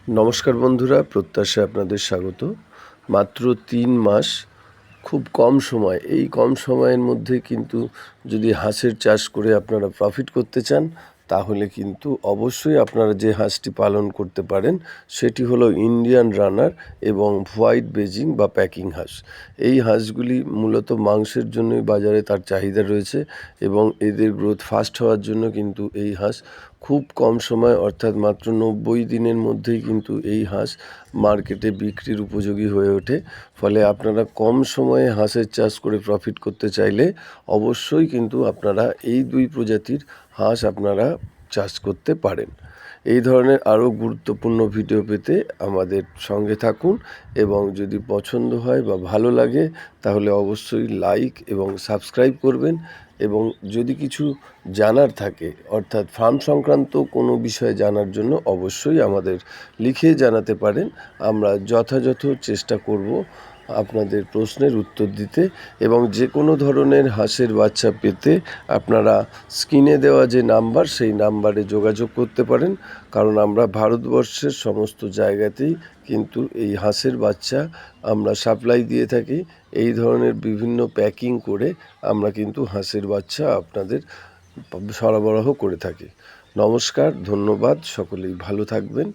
নমস্কার বন্ধুরা, প্রত্যাশায় আপনাদের স্বাগত। মাত্র ৩ মাস, খুব কম সময়। এই কম সময়ের মধ্যে কিন্তু যদি হাঁসের চাষ করে আপনারা প্রফিট করতে চান, তাহলে কিন্তু অবশ্যই আপনারা যে হাঁসটি পালন করতে পারেন সেটি হলো ইন্ডিয়ান রানার এবং হোয়াইট বেজিং বা প্যাকিং হাঁস। এই হাঁসগুলি মূলত মাংসের জন্যই বাজারে তার চাহিদা রয়েছে এবং এদের গ্রোথ ফাস্ট হওয়ার জন্য কিন্তু এই হাঁস খুব কম সময় অর্থাৎ মাত্র ৯০ দিনের মধ্যেই কিন্তু এই হাঁস মার্কেটে বিক্রির উপযোগী হয়ে ওঠে। ফলে আপনারা কম সময়ে হাঁসের চাষ করে প্রফিট করতে চাইলে অবশ্যই কিন্তু আপনারা এই দুই প্রজাতির হাঁস আপনারা চাষ করতে পারেন। এই ধরনের আরও গুরুত্বপূর্ণ ভিডিও পেতে আমাদের সঙ্গে থাকুন এবং যদি পছন্দ হয় বা ভালো লাগে তাহলে অবশ্যই লাইক এবং সাবস্ক্রাইব করবেন। এবং যদি কিছু জানার থাকে অর্থাৎ ফার্ম সংক্রান্ত কোনো বিষয়ে জানার জন্য অবশ্যই আমাদের লিখে জানাতে পারেন। আমরা যথাযথ চেষ্টা করব আপনাদের প্রশ্নের উত্তর দিতে। এবং যে কোনো ধরনের হাঁসের বাচ্চা পেতে আপনারা স্ক্রিনে দেওয়া যে নাম্বার সেই নাম্বারে যোগাযোগ করতে পারেন, কারণ আমরা ভারতবর্ষের সমস্ত জায়গাতেই কিন্তু এই হাঁসের বাচ্চা আমরা সাপ্লাই দিয়ে থাকি। এই ধরনের বিভিন্ন প্যাকিং করে আমরা কিন্তু হাঁসের বাচ্চা আপনাদের সরবরাহ করে থাকি। নমস্কার, ধন্যবাদ, সকলেই ভালো থাকবেন।